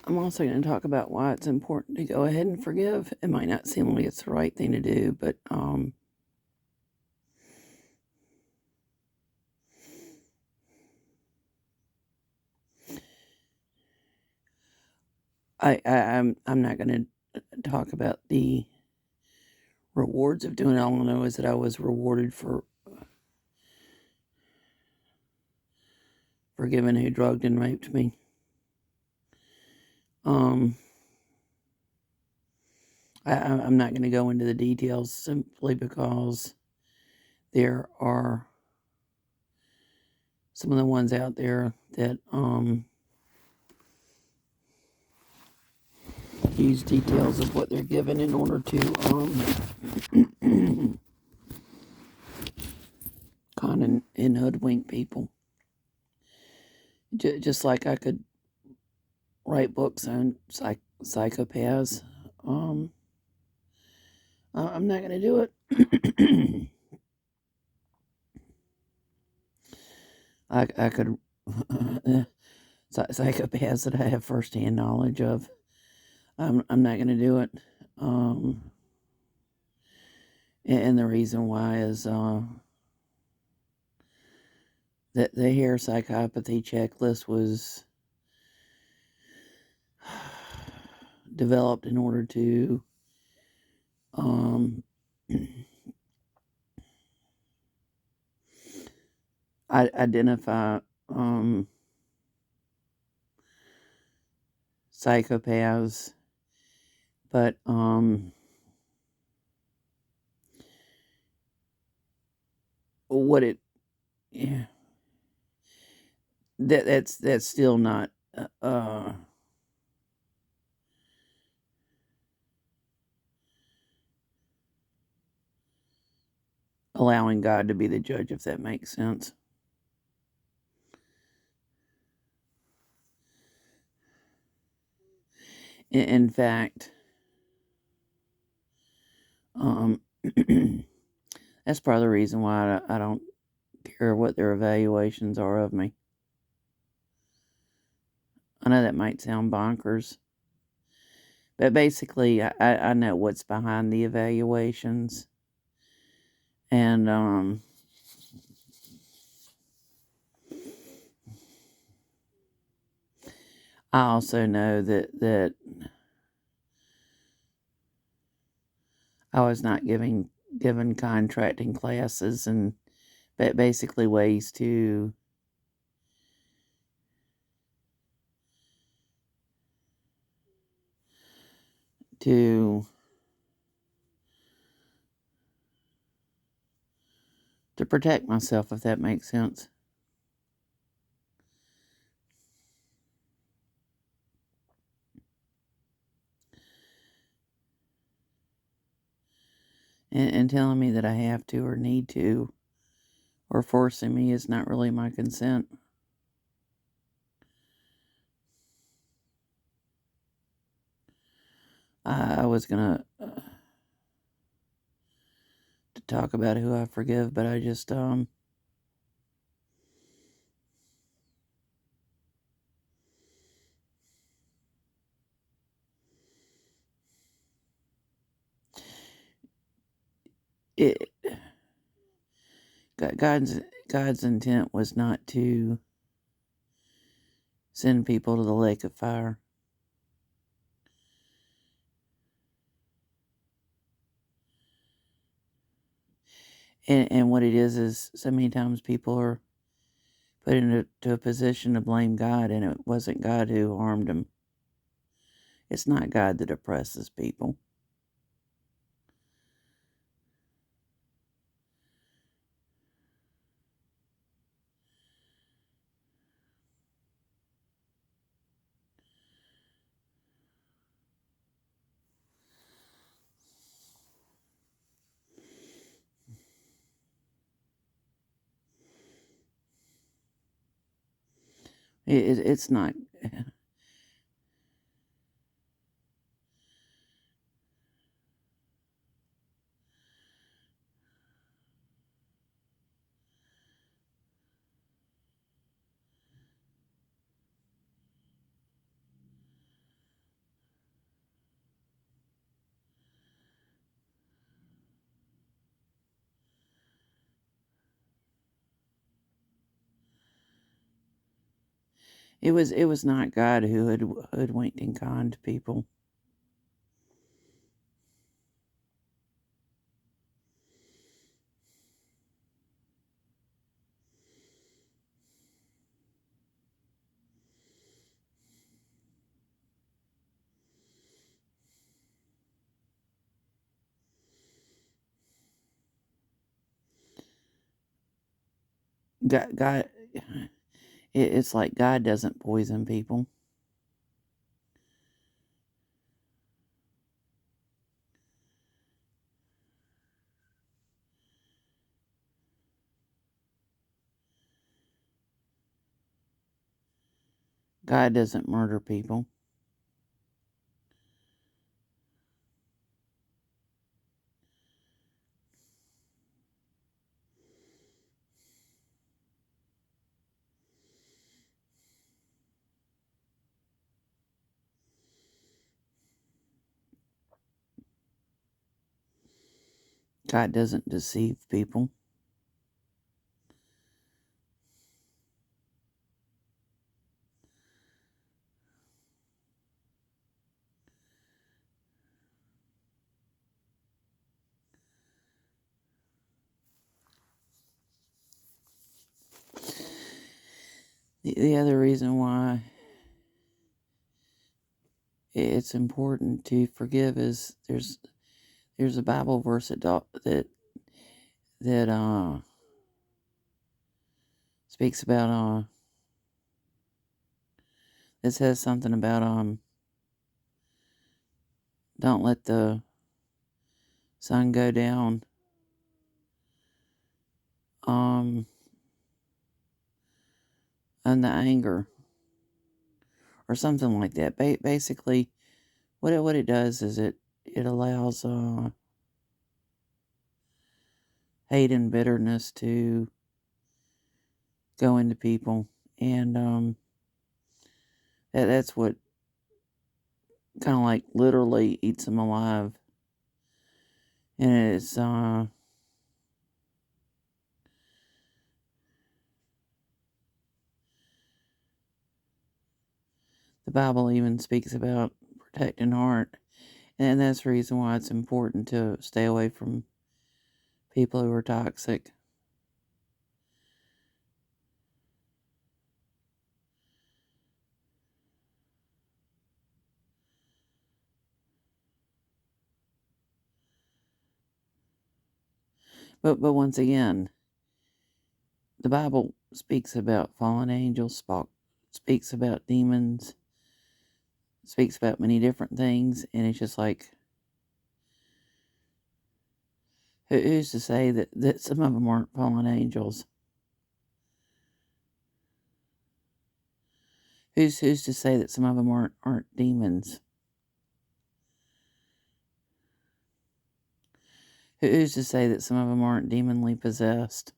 I'm also going to talk about why it's important to go ahead and forgive. It might not seem like it's the right thing to do, but I'm not going to talk about the rewards of doing it. All I know is that I was rewarded for forgiving who drugged and raped me. I'm not going to go into the details simply because there are some of the ones out there that use details of what they're given in order to con and hoodwink people. Just like I could write books on psychopaths, I'm not going to do it. I could psychopaths that I have firsthand knowledge of. I'm not going to do it. And the reason why is that the hair psychopathy checklist was developed in order to identify psychopaths, but what it yeah, that's still not allowing God to be the judge, if that makes sense. In fact, that's part of the reason why I don't care what their evaluations are of me. I know that might sound bonkers, but basically, I know what's behind the evaluations, and I also know that I was not given contracting classes and basically ways to protect myself, if that makes sense. And telling me that I have to or need to or forcing me is not really my consent. I was gonna to talk about who I forgive, but I just it God's intent was not to send people to the lake of fire. And what it is so many times people are put into a position to blame God, and it wasn't God who harmed them. It's not God that oppresses people. It's not. It was not God who had hoodwinked and conned people. God, it's like God doesn't poison people. God doesn't murder people. God doesn't deceive people. The other reason why it's important to forgive is there's a Bible verse that speaks about it says something about don't let the sun go down um on the anger or something like that. Basically, what it does is it allows hate and bitterness to go into people, and that's what kind of like literally eats them alive, and it's the Bible even speaks about protecting heart, and that's the reason why it's important to stay away from people who are toxic. But once again, the Bible speaks about fallen angels, speaks about demons, speaks about many different things, and it's just like, who's to say that some of them aren't fallen angels? Who's to say that some of them aren't demons? Who's to say that some of them aren't demonly possessed?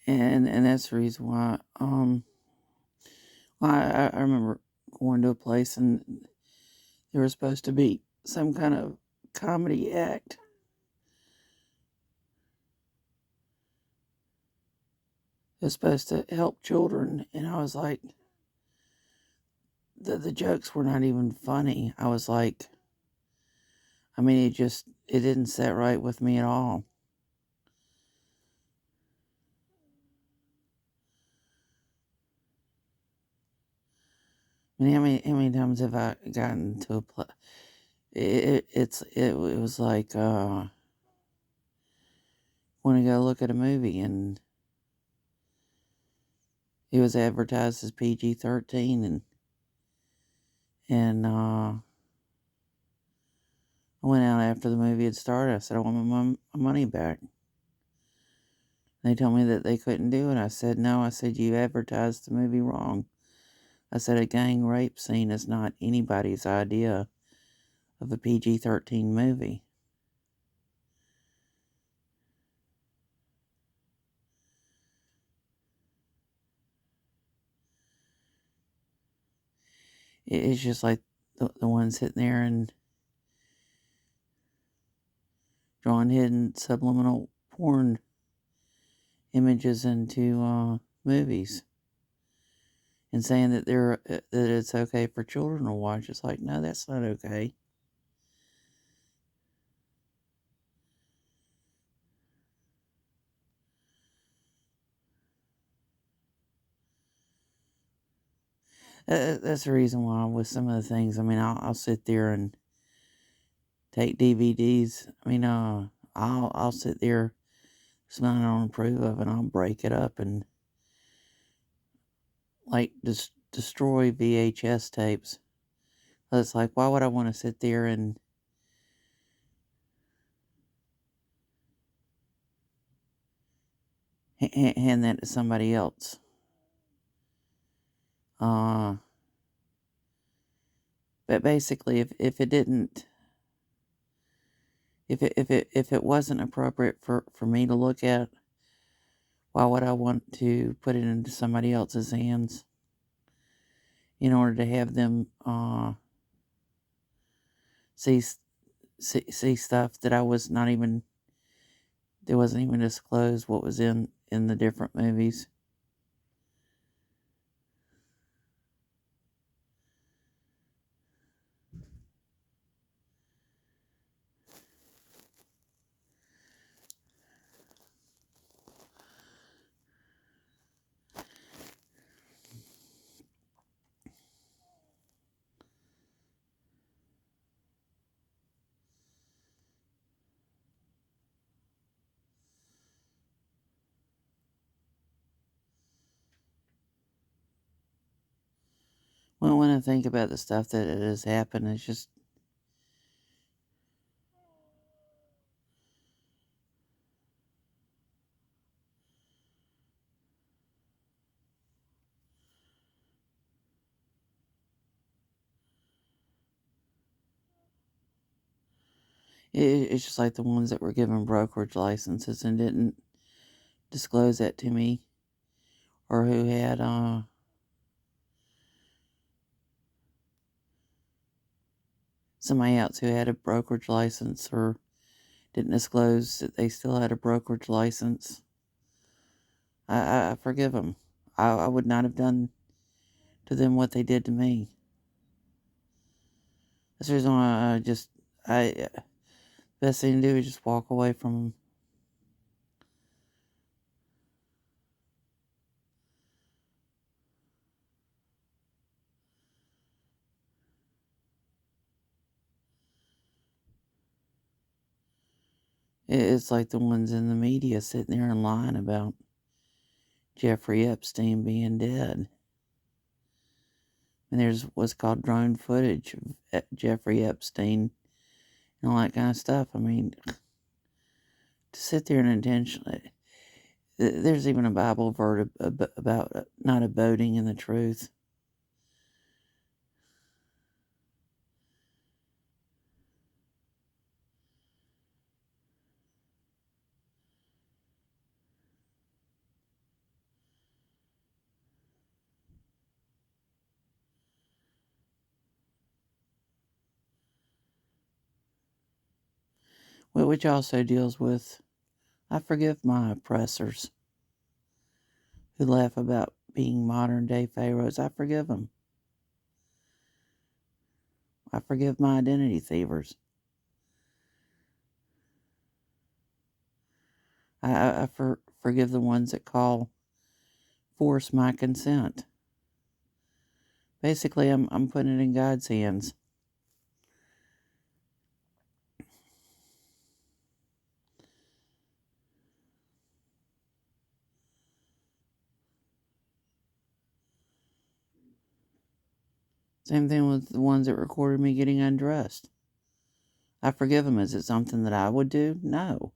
And that's the reason why I remember going to a place and there was supposed to be some kind of comedy act. It was supposed to help children, and I was like, the jokes were not even funny. I was like, I mean, it didn't set right with me at all. I mean, how many times have I gotten to a place? It was like want to go look at a movie, and it was advertised as PG-13, and I went out after the movie had started. I said, I want my money back. They told me that they couldn't do it. I said, no. I said, you advertised the movie wrong. I said, a gang rape scene is not anybody's idea of a PG-13 movie. It's just like the one sitting there and drawing hidden subliminal porn images into movies and saying that that it's okay for children to watch. It's like, no, that's not okay. That's the reason why with some of the things, I mean, I'll sit there and take DVDs. I mean, I'll sit there, something I don't approve of, and I'll break it up and like destroy VHS tapes. So it's like, why would I want to sit there and hand that to somebody else? But basically, if it didn't, if it wasn't appropriate for me to look at, why would I want to put it into somebody else's hands in order to have them see stuff that I was not even, there wasn't even disclosed what was in the different movies. Well, when I think about the stuff that has happened, it's just, it's just like the ones that were given brokerage licenses and didn't disclose that to me, or who had somebody else who had a brokerage license or didn't disclose that they still had a brokerage license. I forgive them. I would not have done to them what they did to me. That's the reason why best thing to do is just walk away from them. It's like the ones in the media sitting there and lying about Jeffrey Epstein being dead. And there's what's called drone footage of Jeffrey Epstein and all that kind of stuff. I mean, to sit there and intentionally, there's even a Bible verse about not abiding in the truth. Which also deals with, I forgive my oppressors who laugh about being modern day pharaohs. I forgive them. I forgive my identity thievers. I forgive the ones that force my consent. Basically, I'm putting it in God's hands. Same thing with the ones that recorded me getting undressed. I forgive them. Is it something that I would do? No.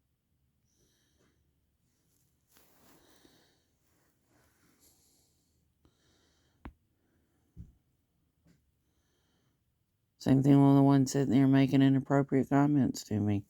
Same thing with the one sitting there making inappropriate comments to me.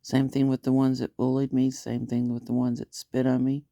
Same thing with the ones that bullied me. Same thing with the ones that spit on me.